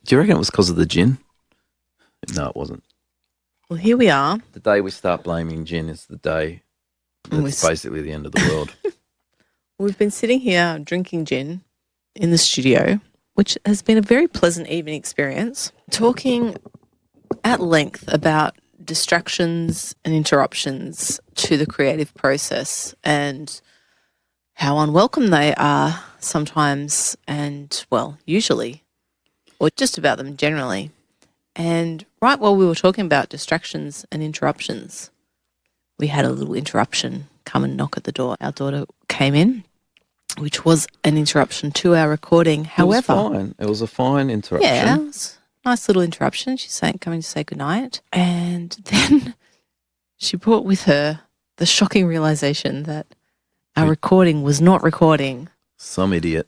Do you reckon it was because of the gin? No, it wasn't. Well, here we are. The day we start blaming gin is the day that's basically the end of the world. We've been sitting here drinking gin in the studio, which has been a very pleasant evening experience, talking at length about distractions and interruptions to the creative process and how unwelcome they are sometimes and, well, usually, or just about them generally. And right while we were talking about distractions and interruptions, we had a little interruption come and knock at the door. Our daughter came in, which was an interruption to our recording. However, it was fine. It was a fine interruption. Yeah, it was a nice little interruption. She's coming to say goodnight. And then she brought with her the shocking realisation that our recording was not recording. Some idiot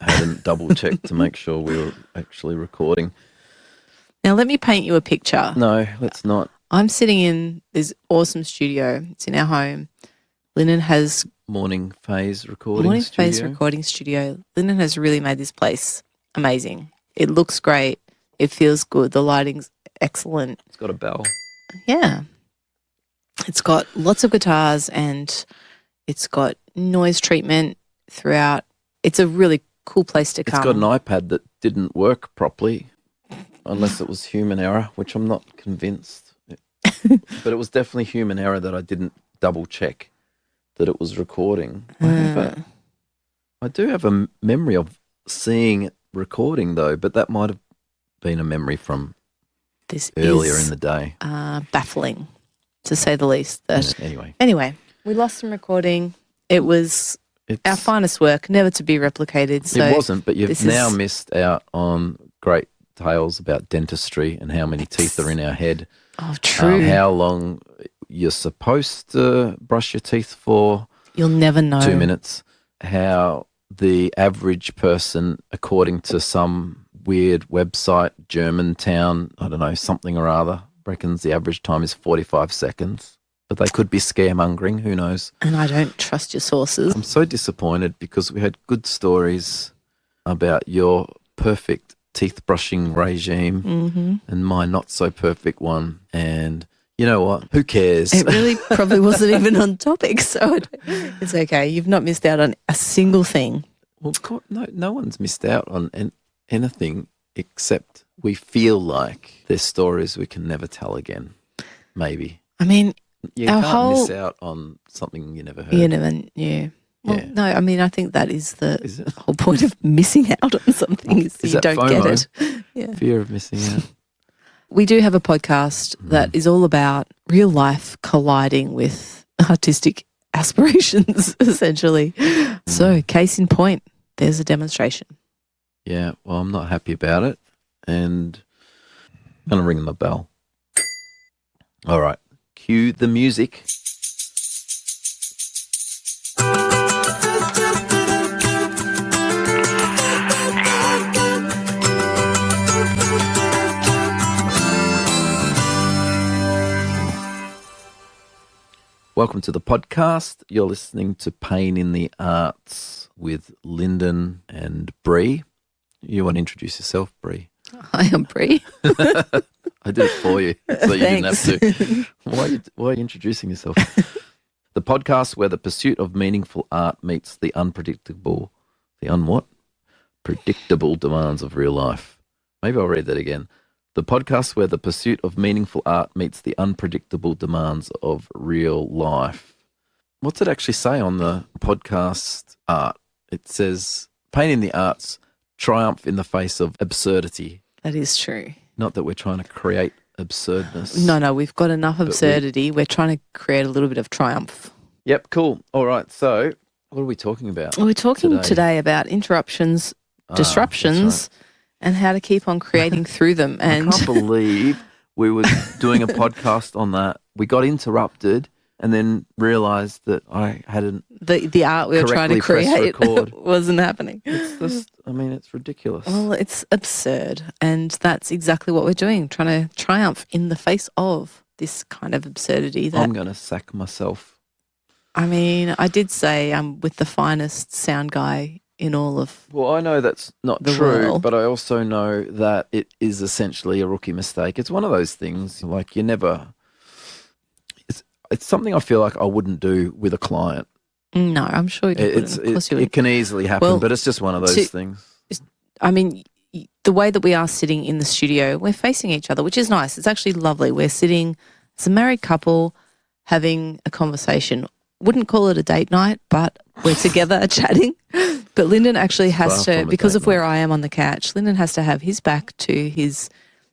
hadn't double-checked to make sure we were actually recording. Now, let me paint you a picture. No, let's not. I'm sitting in this awesome studio. It's in our home. Lyndon has... Morning phase recording studio. Lyndon has really made this place amazing. It looks great. It feels good. The lighting's excellent. It's got a bell. Yeah. It's got lots of guitars and it's got noise treatment throughout. It's a really cool place to come. It's got an iPad that didn't work properly. Unless it was human error, which I'm not convinced. But it was definitely human error that I didn't double check that it was recording. I do have a memory of seeing it recording though, but that might have been a memory from earlier in the day. Baffling, to say the least. Anyway, we lost some recording. It's our finest work, never to be replicated. So it wasn't, but you've now missed out on great tales about dentistry and how many teeth are in our head. Oh, true. How long you're supposed to brush your teeth for. You'll never know. 2 minutes. How the average person, according to some weird website, Germantown, I don't know, something or other, reckons the average time is 45 seconds. But they could be scaremongering, who knows. And I don't trust your sources. I'm so disappointed because we had good stories about your perfect teeth brushing regime and my not so perfect one, and you know what, who cares? It really probably wasn't even on topic, so it's okay. You've not missed out on a single thing. Well, no one's missed out on anything except we feel like there's stories we can never tell again. Maybe. I mean, you can't miss out on something you never heard. You never knew. Well, no, I mean, I think that is the whole point of missing out on something is you don't FOMO? get it. Yeah. Fear of missing out. We do have a podcast that is all about real life colliding with artistic aspirations, essentially. So, case in point, there's a demonstration. Yeah, well, I'm not happy about it, and I'm going to ring them a bell. All right, cue the music. Welcome to the podcast. You're listening to Pain in the Arts with Lyndon and Brea. You want to introduce yourself, Brea? Hi, I'm Brea. I did it for you, so you didn't have to. Why are you introducing yourself? The podcast where the pursuit of meaningful art meets the predictable demands of real life. Maybe I'll read that again. The podcast where the pursuit of meaningful art meets the unpredictable demands of real life. What's it actually say on the podcast art? It says, Pain in the Arts, triumph in the face of absurdity. That is true. Not that we're trying to create absurdness. No, we've got enough absurdity. We're trying to create a little bit of triumph. Yep, cool. All right, so what are we talking about? We're talking today about interruptions, disruptions, and how to keep on creating through them. And I can't believe we were doing a podcast on that. We got interrupted and then realised that I hadn't the art we were trying to create wasn't happening. It's just, I mean, it's ridiculous. Well, it's absurd, and that's exactly what we're doing, trying to triumph in the face of this kind of absurdity. I'm going to sack myself. I mean, I did say I'm with the finest sound guy in all of Well, I know that's not the true, world. but I also know that it is essentially a rookie mistake. It's one of those things like you never. It's something I feel like I wouldn't do with a client. No, I'm sure you wouldn't. Of course you It wouldn't. can easily happen, Well, but it's just one of those things. I mean, the way that we are sitting in the studio, we're facing each other, which is nice. It's actually lovely. We're sitting as a married couple having a conversation. Wouldn't call it a date night, but we're together chatting. But Lyndon actually has far to, from a because date of where I am on the couch, Lyndon has to have his back to his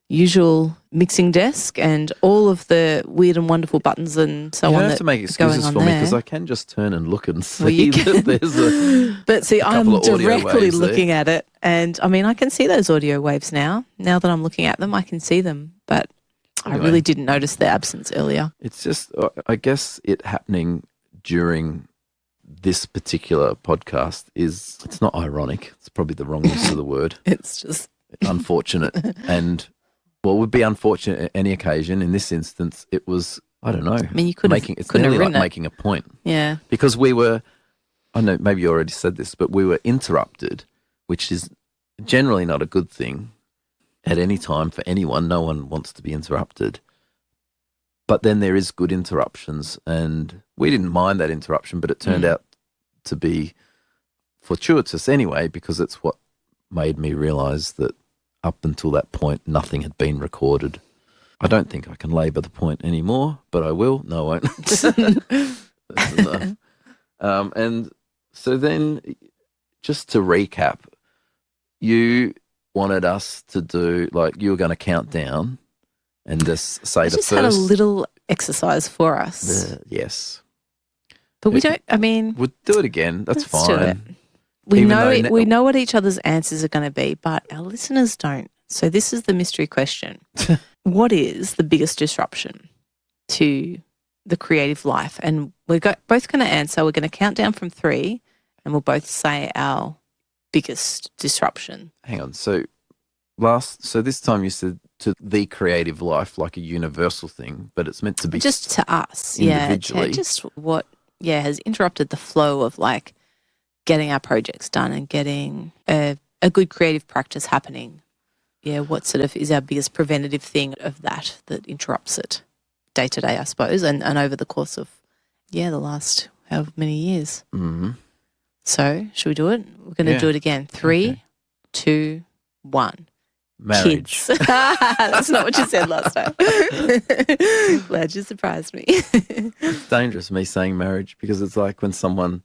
usual mixing desk and all of the weird and wonderful buttons and so You on don't that have to make are going excuses on for me there. because I can just turn and look and see Well, you that there's a. But see, I'm couple of audio directly waves there. looking at it, and I mean, I can see those audio waves now. Now that I'm looking at them, I can see them, but I Anyway. really didn't notice their absence earlier. It's just, I guess, it happening during this particular podcast it's not ironic. It's probably the wrong use of the word. It's just Unfortunate. And what would be unfortunate at any occasion, in this instance, it was, I don't know. I mean, you couldn't it's couldn't have nearly like written it. making a point. Yeah. Because we were, I know maybe you already said this, but we were interrupted, which is generally not a good thing at any time for anyone. No one wants to be interrupted. But then there is good interruptions, and we didn't mind that interruption, but it turned out to be fortuitous anyway, because it's what made me realise that up until that point, nothing had been recorded. I don't think I can labour the point anymore, but I will. No, I won't. That's enough. And so then, just to recap, you wanted us to do, like, you were going to count down and just say I the just first. had a little exercise for us. Yes. But we don't, I mean, We'll do it again. That's let's do it. fine. We Even know though we know what each other's answers are going to be, but our listeners don't. So this is the mystery question. What is the biggest disruption to the creative life? And we're both going to answer. We're going to count down from 3 and we'll both say our biggest disruption. Hang on. So this time you said to the creative life like a universal thing, but it's meant to be Just to us. individually. Yeah. Just what, has interrupted the flow of like getting our projects done and getting a good creative practice happening. Yeah, what sort of is our biggest preventative thing of that interrupts it day to day, I suppose, and over the course of, the last however many years. Mm-hmm. So, should we do it? We're going to do it again. 3, Okay. 2, 1. Marriage. Kids. That's not what you said last time. Glad you surprised me. It's dangerous, me saying marriage, because it's like when someone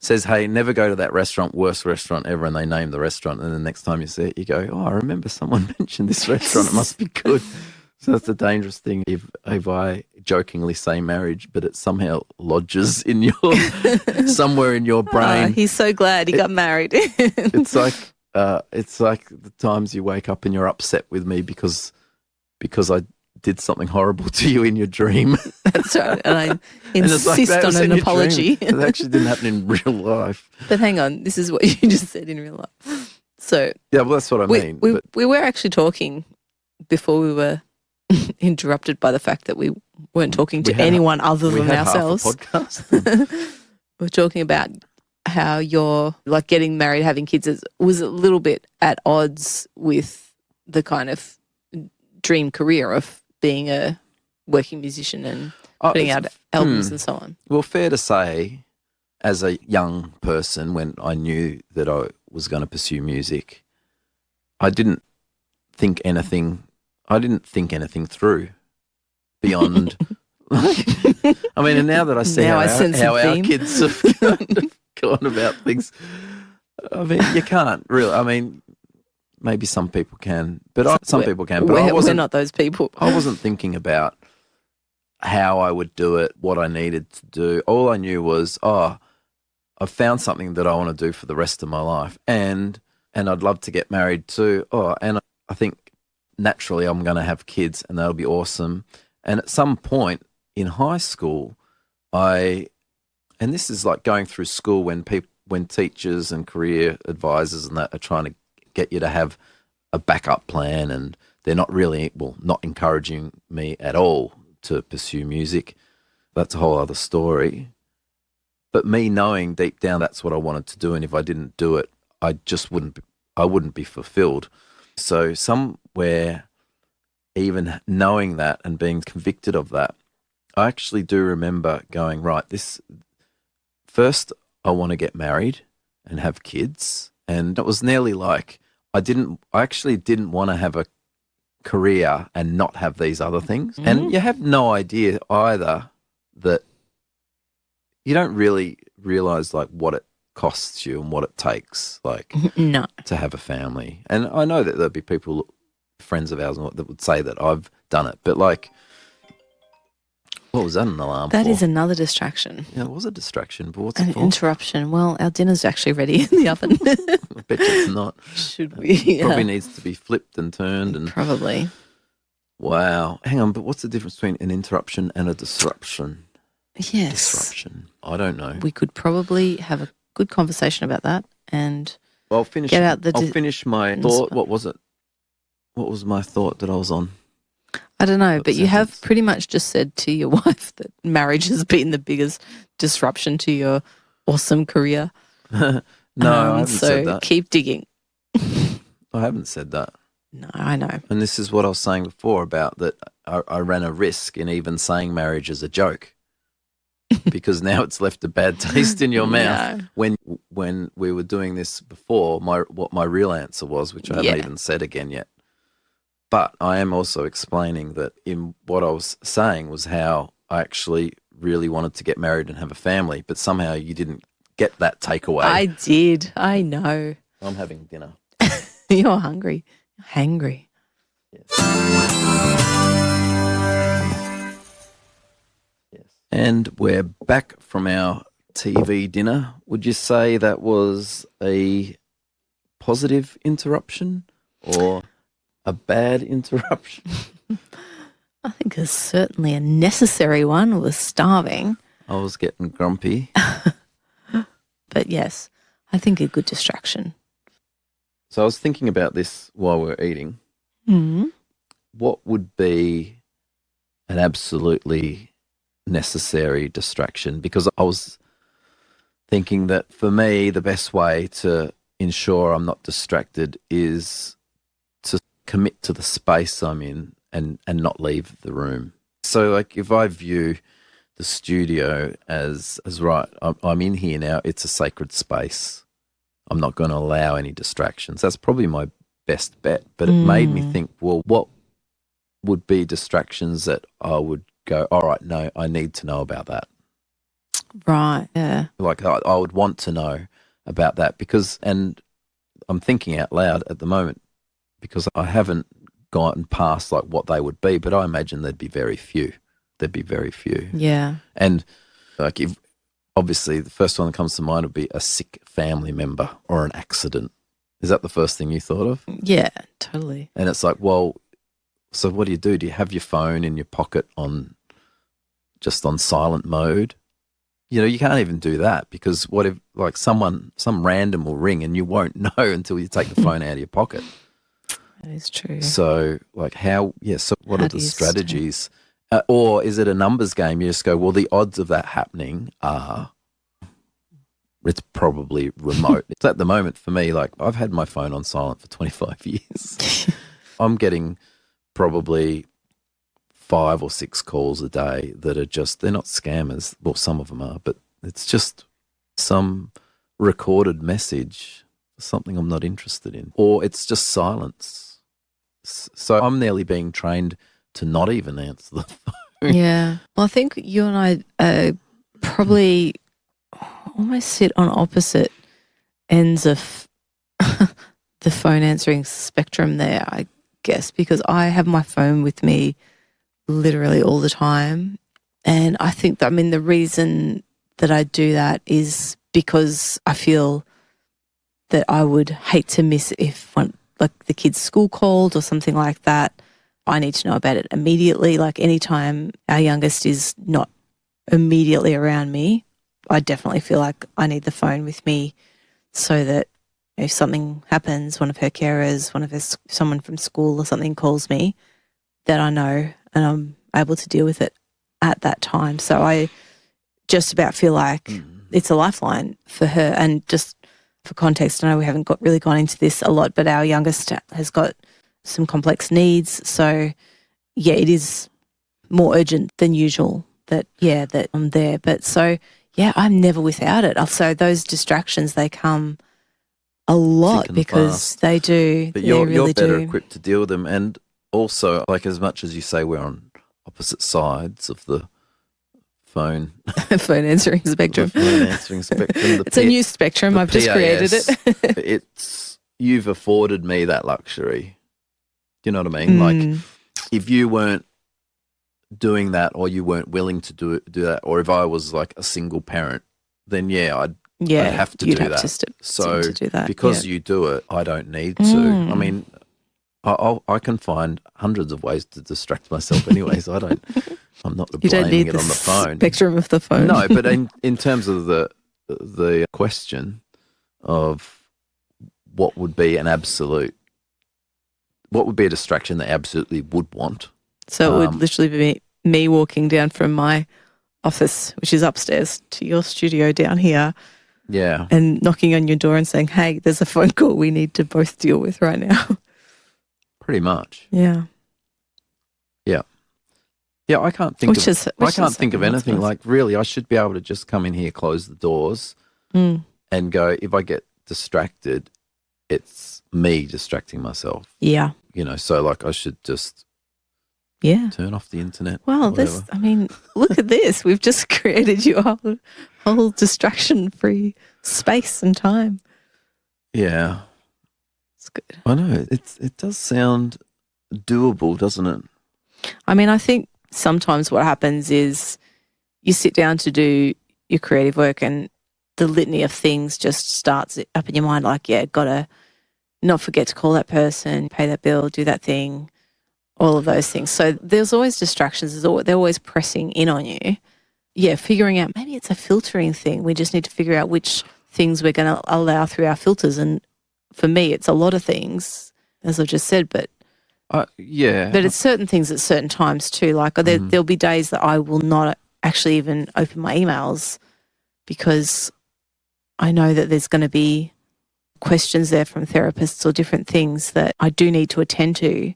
says, hey, never go to that restaurant, worst restaurant ever, and they name the restaurant, and the next time you see it, you go, oh, I remember someone mentioned this restaurant, it must be good. So that's a dangerous thing if I jokingly say marriage, but it somehow lodges in your somewhere in your brain. Oh, he's so glad he got married. It's like the times you wake up and you're upset with me because I did something horrible to you in your dream. That's right. And I And it's like, insist that was on in an your apology. dream. It actually didn't happen in real life. But hang on, this is what you just said in real life. So Yeah, well, that's what I mean. but we were actually talking before we were interrupted by the fact that we weren't talking to anyone other we than had ourselves. half a podcast. We're talking about how you're like getting married, having kids was a little bit at odds with the kind of dream career of being a working musician and putting out albums and so on. Well, fair to say, as a young person, when I knew that I was going to pursue music, I didn't think anything through beyond. I mean, and now that I see Now I sense how a our theme. kids have kind of gone about things, I mean, you can't really. I mean, maybe some people can, but some people can. But We're not those people. I wasn't thinking about how I would do it, what I needed to do. All I knew was, I found something that I want to do for the rest of my life, and I'd love to get married too. And I think naturally I'm going to have kids, and that'll be awesome. And at some point in high school, and this is like going through school when teachers and career advisors and that are trying to get you to have a backup plan, and they're not encouraging me at all to pursue music. That's a whole other story. But me knowing deep down that's what I wanted to do, and if I didn't do it, I wouldn't be fulfilled. So somewhere, even knowing that and being convicted of that, I actually do remember going, right, first I want to get married and have kids. And it was nearly like I actually didn't want to have a career and not have these other things. Mm. And you have no idea either that you don't really realize like what it costs you and what it takes like No. to have a family. And I know that there'll be people, friends of ours, that would say that I've done it, but like, what was that an alarm That for? is another distraction. Yeah, it was a distraction, but what's An it for? interruption. Well, our dinner's actually ready in the oven. I bet you it's not. Should we? Probably needs to be flipped and turned. And Probably. wow. Hang on, but what's the difference between an interruption and a disruption? Yes. Disruption. I don't know. We could probably have a good conversation about that and I'll finish. get out the I'll finish my thought. What was it? What was my thought that I was on? I don't know, What but you have sentence? pretty much just said to your wife that marriage has been the biggest disruption to your awesome career. No, I haven't so said that. keep digging. I haven't said that. No, I know. And this is what I was saying before about that I ran a risk in even saying marriage as a joke because now it's left a bad taste in your mouth. No. When we were doing this before, what my real answer was, which I haven't Yeah. even said again yet. But I am also explaining that in what I was saying was how I actually really wanted to get married and have a family, but somehow you didn't get that takeaway. I did. I know. I'm having dinner. You're hungry. Hangry. Yes. Yes. And we're back from our TV dinner. Would you say that was a positive interruption or a bad interruption? I think it's certainly a necessary one. I was starving. I was getting grumpy. But yes, I think a good distraction. So I was thinking about this while we were eating. Mm. What would be an absolutely necessary distraction? Because I was thinking that for me, the best way to ensure I'm not distracted is to commit to the space I'm in and not leave the room. So like if I view the studio as right, I'm in here now, it's a sacred space. I'm not going to allow any distractions. That's probably my best bet. But it made me think, well, what would be distractions that I would go, all right, no, I need to know about that. Right. Yeah. Like I would want to know about that because, and I'm thinking out loud at the moment because I haven't gotten past like what they would be, but I imagine there'd be very few. There'd be very few. Yeah. And like if obviously the first one that comes to mind would be a sick family member or an accident. Is that the first thing you thought of? Yeah, totally. And it's like, well, so what do? Do you have your phone in your pocket just on silent mode? You know, you can't even do that because what if like some random will ring and you won't know until you take the phone out of your pocket. That is true. So like so what How are do the you strategies? Or is it a numbers game? You just go, well, the odds of that happening are, it's probably remote. It's at the moment for me, like I've had my phone on silent for 25 years. I'm getting probably 5 or 6 calls a day that are they're not scammers. Well, some of them are, but it's just some recorded message, something I'm not interested in, or it's just silence. So I'm nearly being trained to not even answer the phone. Yeah. Well, I think you and I probably almost sit on opposite ends of the phone answering spectrum there, I guess, because I have my phone with me literally all the time. And I think that, the reason that I do that is because I feel that I would hate to miss if like the kid's school called or something like that. I need to know about it immediately. Like anytime our youngest is not immediately around me, I definitely feel like I need the phone with me so that if something happens, one of her carers, someone from school or something calls me, that I know and I'm able to deal with it at that time. So I just about feel like it's a lifeline for her. And just for context, I know we haven't really gone into this a lot, but our youngest has got some complex needs. So, yeah, it is more urgent than usual that I'm there. But so, yeah, I'm never without it. So those distractions, they come a lot because fast. they do. But they you're really better do. equipped to deal with them. And also, like, as much as you say we're on opposite sides of the phone Phone answering spectrum. It's a new spectrum. I've just created it. You've afforded me that luxury. Do you know what I mean? Like, if you weren't doing that, or you weren't willing to do that, or if I was like a single parent, then I'd have to do that. So to do that, because you do it, I don't need to. I mean, I can find hundreds of ways to distract myself anyways. I'm not blaming it on the phone. Spectrum of the phone. No, but in terms of the question of what would be a distraction that I absolutely would want. So it would literally be me walking down from my office, which is upstairs, to your studio down here. Yeah. And knocking on your door and saying, hey, there's a phone call we need to both deal with right now. Pretty much. Yeah. Yeah. Yeah, I can't think of anything. Like, really, I should be able to just come in here, close the doors, and go, if I get distracted, it's me distracting myself. Yeah. You know, so like I should just turn off the internet. Well, look at this. We've just created you a whole distraction-free space and time. Yeah. It's good. I know. It does sound doable, doesn't it? I mean, I think sometimes what happens is you sit down to do your creative work and the litany of things just starts up in your mind, like, got to not forget to call that person, pay that bill, do that thing, all of those things. So there's always distractions. They're always pressing in on you. Yeah, figuring out, maybe it's a filtering thing. We just need to figure out which things we're going to allow through our filters. And for me, it's a lot of things, as I've just said, but But it's certain things at certain times too. Like there'll be days that I will not actually even open my emails because I know that there's going to be questions there from therapists or different things that I do need to attend to,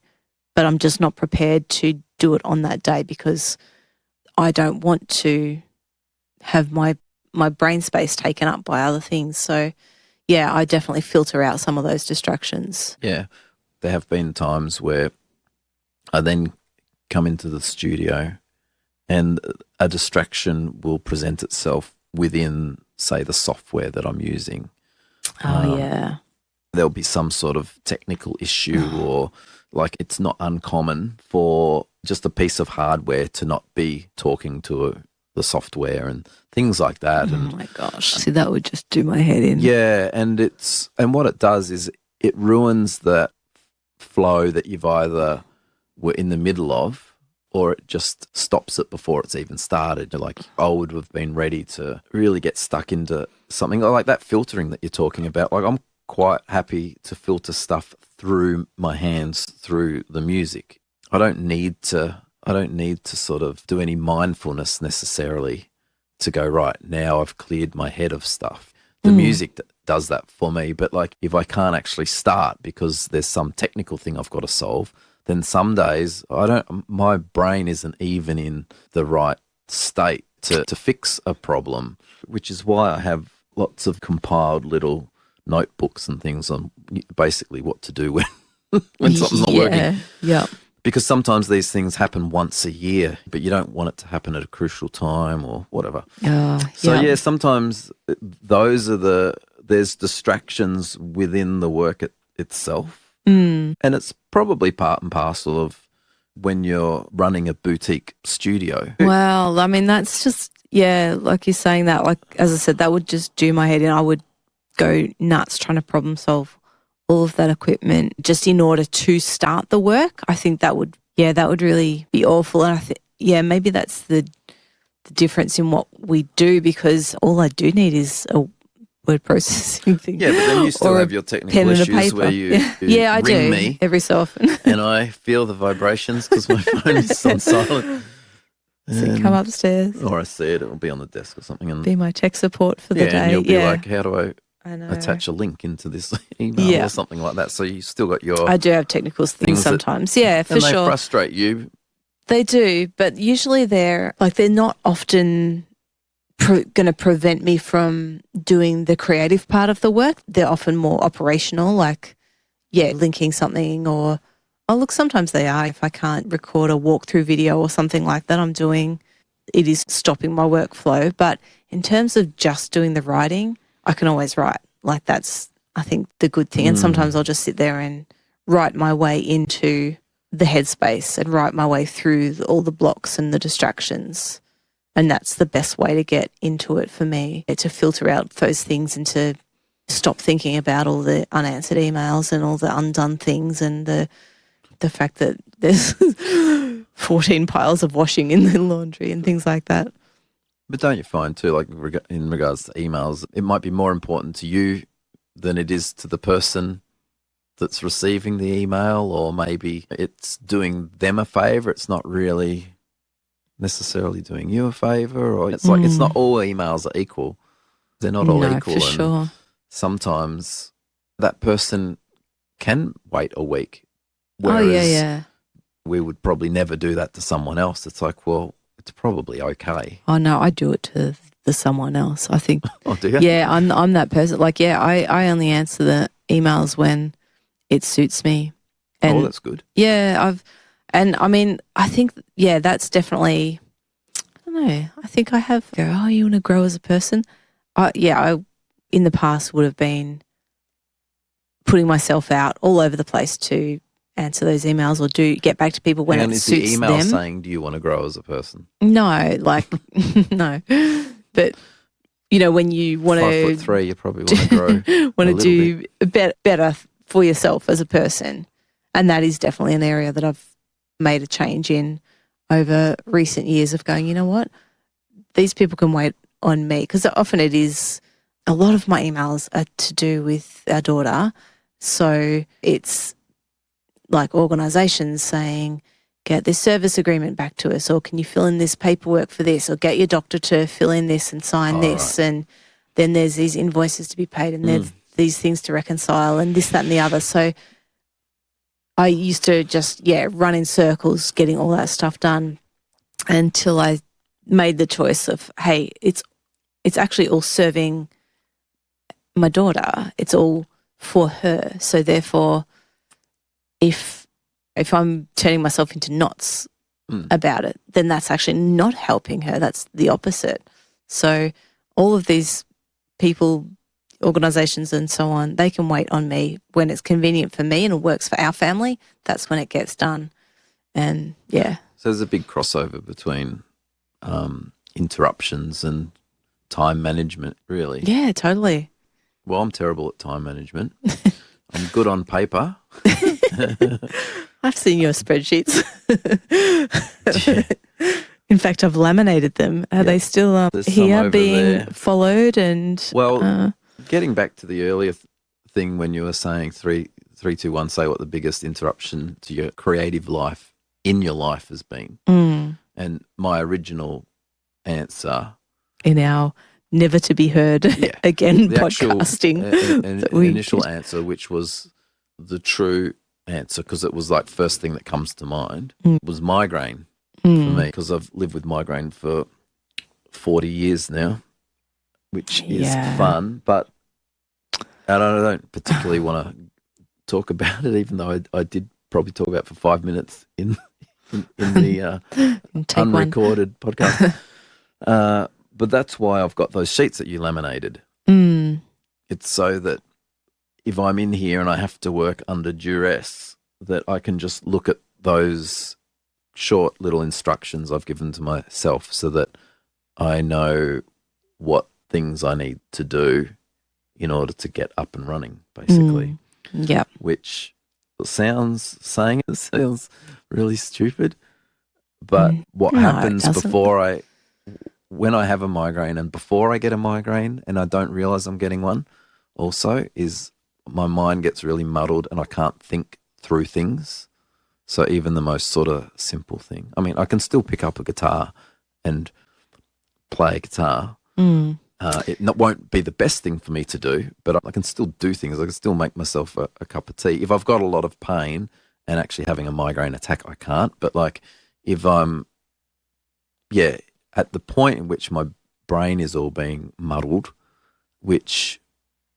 but I'm just not prepared to do it on that day because I don't want to have my brain space taken up by other things. So, yeah, I definitely filter out some of those distractions. Yeah. There have been times where I then come into the studio and a distraction will present itself within, say, the software that I'm using. Yeah. There'll be some sort of technical issue or like it's not uncommon for just a piece of hardware to not be talking to the software and things like that. Oh my gosh. See, that would just do my head in. Yeah, and what it does is it ruins the flow that you've either were in the middle of, or it just stops it before it's even started. Like I would have been ready to really get stuck into something like that filtering that you're talking about. Like I'm quite happy to filter stuff through my hands, through the music. I don't need to sort of do any mindfulness necessarily to go, right, now I've cleared my head of stuff. The music does that for me. But like if I can't actually start because there's some technical thing I've got to solve, then some days my brain isn't even in the right state to fix a problem, which is why I have lots of compiled little notebooks and things on basically what to do when something's not working. Yeah. Because sometimes these things happen once a year, but you don't want it to happen at a crucial time or whatever. Sometimes there's distractions within the work itself. And it's probably part and parcel of when you're running a boutique studio. Well, I mean, that's just, like you're saying that, like, as I said, that would just do my head in. I would go nuts trying to problem solve all of that equipment just in order to start the work. I think that would really be awful. And I think, maybe that's the difference in what we do, because all I do need is a word processing thing. Yeah, but then you still have your technical issues where you I ring do me every so often. and I feel the vibrations because my phone is on silent. So come upstairs, Or I see it, it'll be on the desk or something. And be my tech support for the day. and you'll be like, how do I know. attach a link into this email or something like that? So you still got your... I do have technical things sometimes. For and sure. they frustrate you. They do, but usually they're not often going to prevent me from doing the creative part of the work. They're often more operational, linking something or, sometimes they are. If I can't record a walkthrough video or something like that it is stopping my workflow. But in terms of just doing the writing, I can always write. That's, I think, the good thing. And sometimes I'll just sit there and write my way into the headspace and write my way through all the blocks and the distractions. And that's the best way to get into it for me, to filter out those things and to stop thinking about all the unanswered emails and all the undone things and the fact that there's 14 piles of washing in the laundry and things like that. But don't you find too, in regards to emails, it might be more important to you than it is to the person that's receiving the email, or maybe it's doing them a favour. It's not really necessarily doing you a favour, or it's it's not all emails are equal. They're not all equal. For sure. Sometimes that person can wait a week. Whereas we would probably never do that to someone else. It's like, well, it's probably okay. Oh no, I do it to someone else. I think. Oh, do you? Yeah, I'm that person. I only answer the emails when it suits me. And that's good. Yeah, I think that's definitely. I don't know. I think I have. Oh, you want to grow as a person? I in the past would have been putting myself out all over the place to answer those emails or get back to people when it suits them. And is the email saying, do you want to grow as a person? No, no. But, when you want to... 5'3", you probably want to grow want to do better for yourself as a person. And that is definitely an area that I've made a change in over recent years of going, you know what, these people can wait on me. Because often it is, a lot of my emails are to do with our daughter. So it's like organisations saying, get this service agreement back to us, or can you fill in this paperwork for this, or get your doctor to fill in this and sign this. Right. And then there's these invoices to be paid and there's these things to reconcile and this, that and the other. So I used to just, run in circles getting all that stuff done until I made the choice of, hey, it's actually all serving my daughter. It's all for her. So therefore, if I'm turning myself into knots about it, then that's actually not helping her. That's the opposite. So all of these people, organisations and so on, they can wait on me when it's convenient for me and it works for our family. That's when it gets done. And So there's a big crossover between interruptions and time management, really. Yeah, totally. Well, I'm terrible at time management. I'm good on paper. I've seen your spreadsheets. In fact, I've laminated them. Are they still here being followed? And getting back to the earlier thing when you were saying 3, 2, 1, say what the biggest interruption to your creative life in your life has been. And my original answer in our never to be heard again the podcasting. Initial answer, which was the true answer, because it was like first thing that comes to mind, was migraine for me, because I've lived with migraine for 40 years now, which is fun, but I don't particularly want to talk about it, even though I did probably talk about it for 5 minutes in the unrecorded podcast. But that's why I've got those sheets that you laminated. It's so that if I'm in here and I have to work under duress, that I can just look at those short little instructions I've given to myself so that I know what things I need to do in order to get up and running, basically. Yeah. Which sounds really stupid, but what happens when I have a migraine and before I get a migraine and I don't realize I'm getting one also, is my mind gets really muddled and I can't think through things. So even the most sort of simple thing, I mean, I can still pick up a guitar and play a guitar. Won't be the best thing for me to do, but I can still do things. I can still make myself a cup of tea. If I've got a lot of pain and actually having a migraine attack, I can't. But like if I'm, at the point in which my brain is all being muddled, which,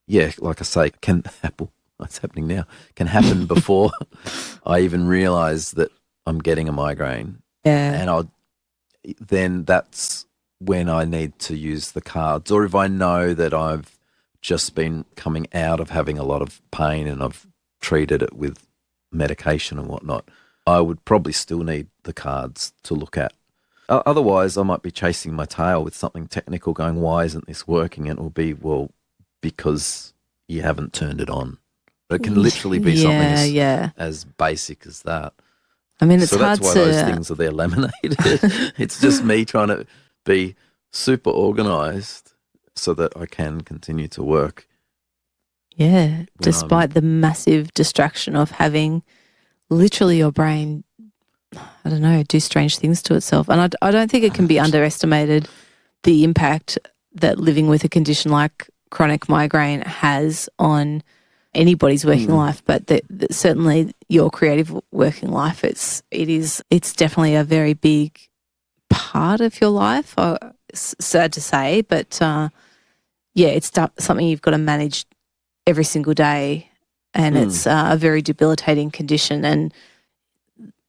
like I say, can happen. What's happening now can happen before I even realise that I'm getting a migraine. Yeah. And then that's when I need to use the cards, or if I know that I've just been coming out of having a lot of pain and I've treated it with medication and whatnot, I would probably still need the cards to look at. Otherwise, I might be chasing my tail with something technical going, why isn't this working? And it will be, well, because you haven't turned it on. It can literally be something as basic as that. I mean, it's so hard that's why to... those things are there laminated. It's just me trying to be super organised so that I can continue to work. Yeah, despite the massive distraction of having literally your brain, I don't know, do strange things to itself. And I don't think it can be underestimated the impact that living with a condition like chronic migraine has on anybody's working life, but certainly your creative working life, it's definitely a very big part of your life. Sad to say, but it's something you've got to manage every single day, and it's a very debilitating condition, and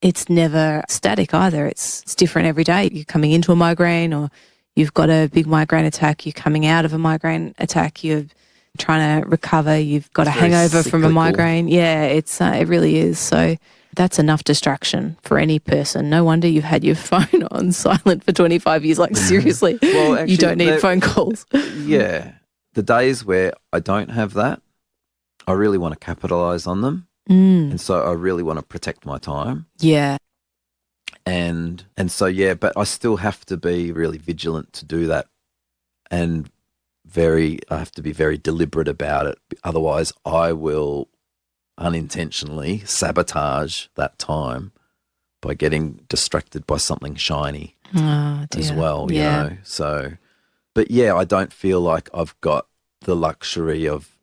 it's never static either. It's different every day. You're coming into a migraine, or you've got a big migraine attack. You're coming out of a migraine attack. You're trying to recover. You've got a hangover from a migraine. Yeah, it really is. So that's enough distraction for any person. No wonder you've had your phone on silent for 25 years. Like, seriously, well, actually, you don't need phone calls. Yeah. The days where I don't have that, I really want to capitalise on them. And so I really want to protect my time. Yeah. And so, but I still have to be really vigilant to do that. And I have to be very deliberate about it. Otherwise, I will unintentionally sabotage that time by getting distracted by something shiny as well, you know. So, but I don't feel like I've got the luxury of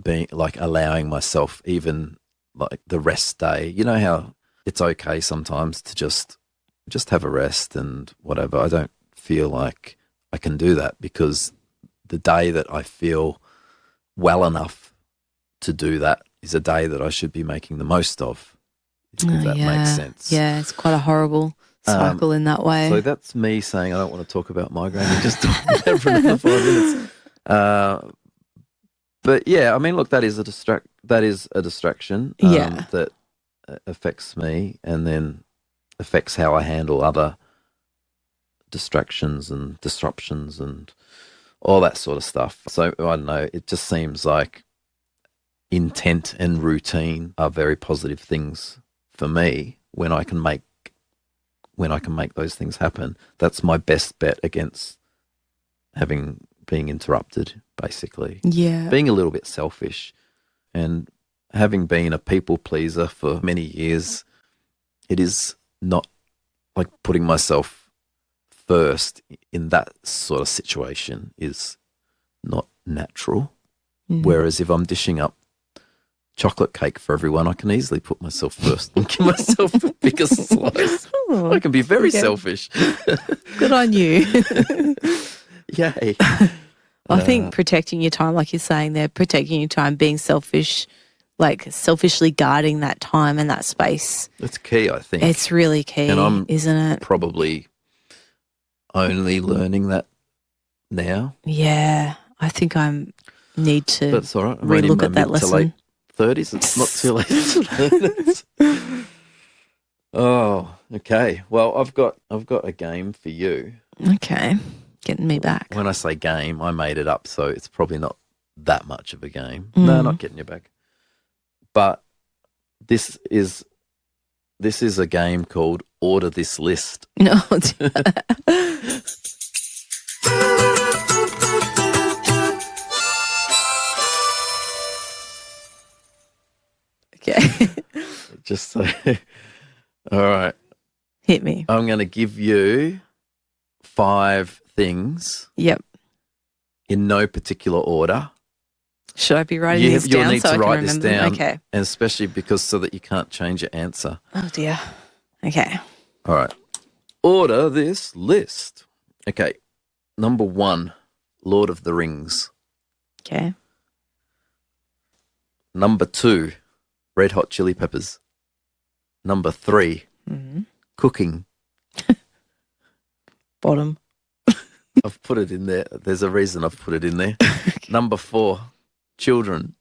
being like allowing myself even like the rest day. You know how it's okay sometimes to just have a rest and whatever. I don't feel like I can do that, because the day that I feel well enough to do that is a day that I should be making the most of, if that makes sense. Yeah, it's quite a horrible cycle in that way. So that's me saying I don't want to talk about migraine and just talk about it for another 5 minutes. But I mean, look, that is a distraction that affects me, and then affects how I handle other distractions and disruptions and all that sort of stuff. So I don't know, it just seems like intent and routine are very positive things for me when I can make those things happen. That's my best bet against being interrupted, basically. Yeah. Being a little bit selfish, and having been a people pleaser for many years, it is not like putting myself first in that sort of situation is not natural. Whereas if I'm dishing up chocolate cake for everyone, I can easily put myself first and give myself a bigger slice. I can be very selfish. Good on you. Yay. I think protecting your time, like you're saying there, protecting your time, being selfish, like selfishly guarding that time and that space. It's key, I think. It's really key, and I'm isn't it? Probably only learning that now. Yeah, I think I need to That's all right. I'm relook at that mid to lesson. late 30s. It's not too late to learn it. Oh, okay. Well, I've got a game for you. Okay, getting me back. When I say game, I made it up, so it's probably not that much of a game. No, not getting you back. But this is a game called Order This List. No. Okay. Just so, all right. Hit me. I'm going to give you 5 things Yep. in no particular order. Should I be writing You'll these down need so to I can write this remember them? down. Okay. And especially because so that you can't change your answer. Oh, dear. Okay. All right. Order this list. Okay. Number 1, Lord of the Rings. Okay. Number 2, Red Hot Chili Peppers. Number 3, cooking. Bottom. I've put it in there. There's a reason I've put it in there. Number 4, children.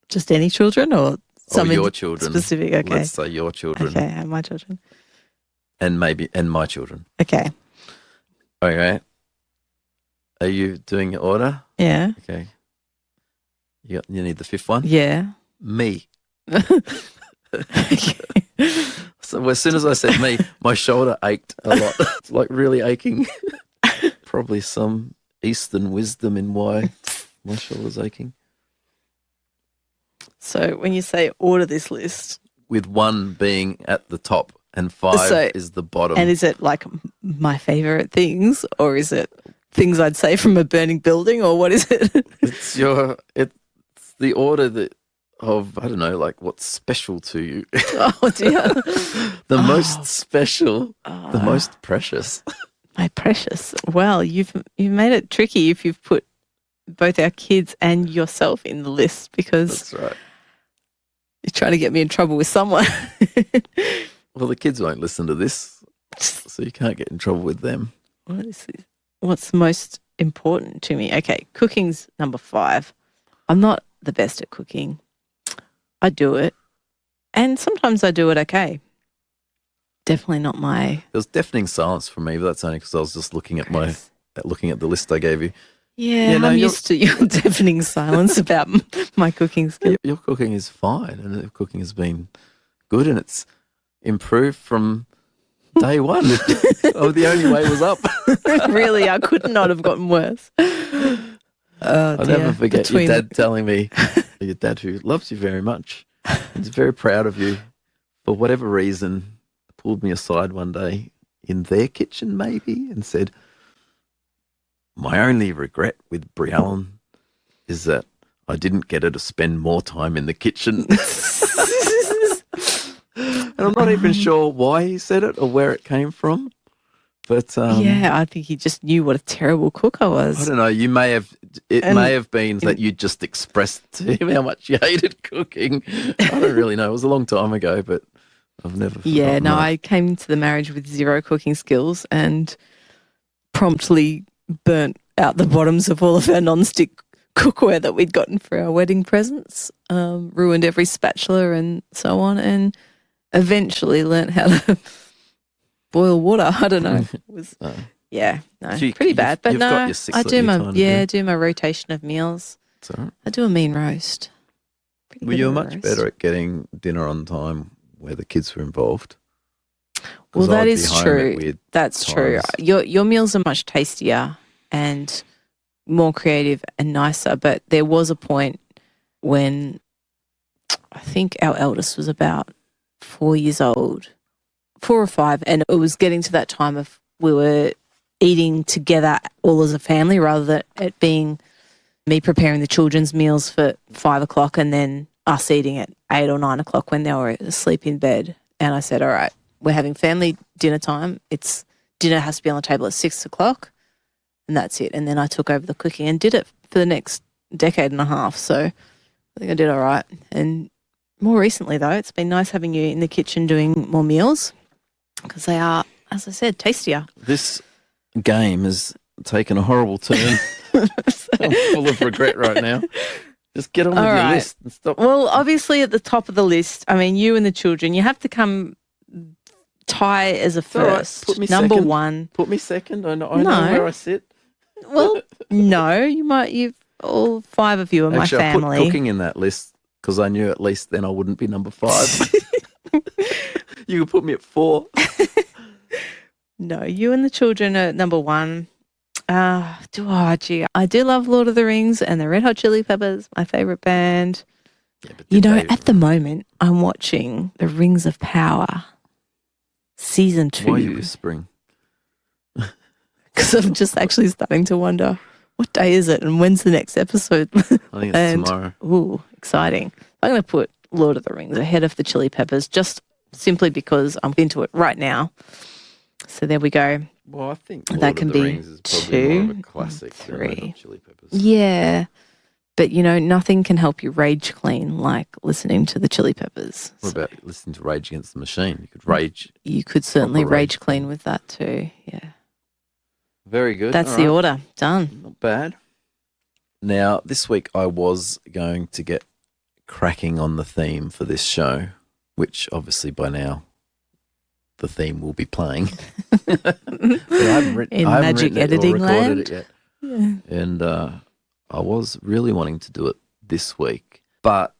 Just any children or some your children. specific? Okay. Let's say your children. Okay, and my children. And my children. Okay. Okay. Are you doing your order? Yeah. Okay. You need the 5th one? Yeah. Me. Okay. So as soon as I said me, my shoulder ached a lot. It's like really aching. Probably some Eastern wisdom in why my shoulder's aching. So when you say order this list, With 1 being at the top and 5 is the bottom. and is it like my favorite things, or is it things I'd say from a burning building, or what is it? It's the order of, I don't know, like what's special to you. Oh dear. The most special, the most precious. My precious. Well, you've made it tricky if you've put both our kids and yourself in the list, because That's right. you're trying to get me in trouble with someone. Well, the kids won't listen to this, so you can't get in trouble with them. What is this? What's most important to me? Okay, cooking's number 5. I'm not the best at cooking. I do it, and sometimes I do it okay. Definitely not my. There was deafening silence from me, but that's only because I was just looking at the list I gave you. Yeah, no, I'm you're- used to your deafening silence about my cooking skills. Your cooking is fine, and the cooking has been good, and it's improved from day 1. Oh, the only way was up. Really, I could not have gotten worse. Oh, I'll dear. never forget Between- your dad telling me, your dad who loves you very much, he's very proud of you. For whatever reason, pulled me aside one day in their kitchen maybe and said, my only regret with Briellen is that I didn't get her to spend more time in the kitchen. And I'm not even sure why he said it or where it came from. But yeah, I think he just knew what a terrible cook I was. I don't know. May have been that you just expressed to him how much you hated cooking. I don't really know. It was a long time ago, but I've never. Yeah, no, that. I came into the marriage with 0 cooking skills and promptly burnt out the bottoms of all of our non-stick cookware that we'd gotten for our wedding presents, ruined every spatula and so on, and eventually learnt how to boil water. I don't know. It was, yeah, no, pretty bad. But you've no, got your 6 I that do you my kind of do my rotation of meals. It's all right. I do a mean roast. Pretty Well, good you were at a much roast. better at getting dinner on time where the kids were involved. Well, 'Cause that I'd be is home at true. weird That's true. times. Your meals are much tastier and more creative and nicer. But there was a point when I think our eldest was about 4 years old, 4 or 5, and it was getting to that time of we were eating together all as a family rather than it being me preparing the children's meals for 5 o'clock and then us eating at 8 or 9 o'clock when they were asleep in bed. And I said, all right, we're having family dinner time. Dinner has to be on the table at 6 o'clock and that's it. And then I took over the cooking and did it for the next decade and a half. So I think I did all right. And more recently, though, it's been nice having you in the kitchen doing more meals because they are, as I said, tastier. This game has taken a horrible turn. I'm full of regret right now. Just get on with All your right. list and stop. Well, obviously at the top of the list, I mean, you and the children, you have to come tie as a all right. first. Put me Number second. 1. Put me second. I know No. where I sit. Well, no, you've all 5 of you are my Actually, I put family. cooking in that list because I knew at least then I wouldn't be number 5. You could put me at 4. No, you and the children are number 1. I do love Lord of the Rings and the Red Hot Chili Peppers, my favourite band. Yeah, but You did know, they- at the moment, I'm watching The Rings of Power, season 2. why are you whispering? because I'm just actually starting to wonder what day is it and when's the next episode. I think it's tomorrow. Ooh, exciting. I'm going to put Lord of the Rings ahead of the Chili Peppers just simply because I'm into it right now. So there we go. Well, I think That Lord can of the be Rings is probably more of a 2, classic than 3. Red Hot Chili Peppers. Yeah. But, nothing can help you rage clean like listening to the Chili Peppers. What about listening to Rage Against the Machine? You could rage. You could certainly proper rage rage clean clean. with that too. Yeah. Very good. That's All the right. order. Done. Not bad. Now, this week I was going to get cracking on the theme for this show, which obviously by now the theme will be playing. But I haven't written, In I haven't magic written it or editing recorded land. it yet. Yeah. And I was really wanting to do it this week, but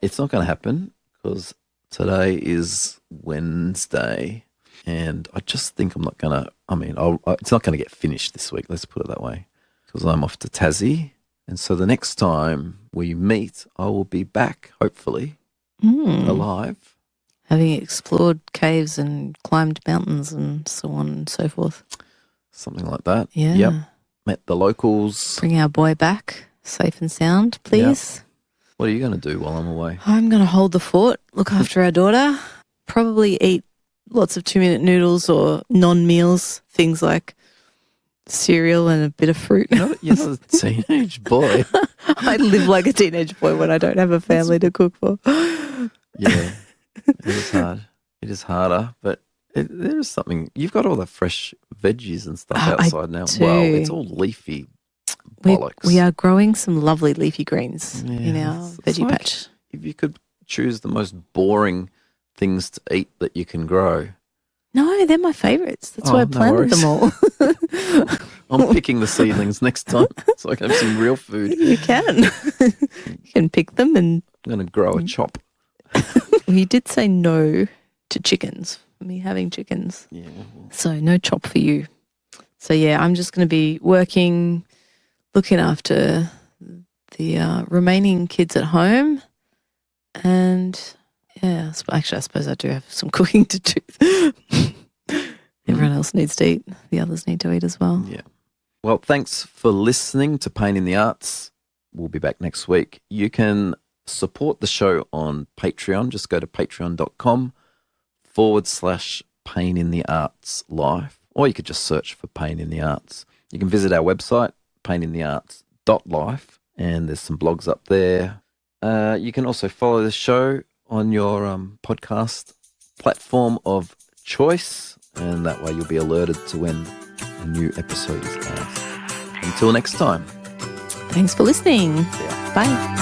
it's not going to happen because today is Wednesday, and I just think I'm not going to. I mean, it's not going to get finished this week. Let's put it that way, because I'm off to Tassie, and so the next time we meet, I will be back, hopefully, alive. Having explored caves and climbed mountains and so on and so forth. Something like that. Yeah. Yep. Met the locals. Bring our boy back safe and sound, please. What are you going to do while I'm away? I'm going to hold the fort, look after our daughter, probably eat lots of 2-minute noodles or non-meals, things like cereal and a bit of fruit. You're not a teenage boy. I live like a teenage boy when I don't have a family to cook for. Yeah, it is hard. It is harder, but there is something. You've got all the fresh veggies and stuff outside now. do. Well, it's all leafy bollocks. We are growing some lovely leafy greens in Yeah, our it's veggie like patch. If you could choose the most boring things to eat that you can grow, No, they're my favourites. That's why I no planted them all. I'm picking the seedlings next time so I can have some real food. You can. You can pick them and I'm going to grow a chop. you did say no to chickens, me having chickens. Yeah. So no chop for you. So yeah, I'm just going to be working, looking after the remaining kids at home. And yeah, actually I suppose I do have some cooking to do. Everyone else needs to eat. The others need to eat as well. Yeah. Well, thanks for listening to Pain in the Arts. We'll be back next week. You can support the show on Patreon. Just go to patreon.com/Pain in the Arts Life, or you could just search for Pain in the Arts. You can visit our website, paininthearts.life, and there's some blogs up there. You can also follow the show on your podcast platform of choice, and that way you'll be alerted to when a new episode is out. Until next time. Thanks for listening. Yeah. Bye.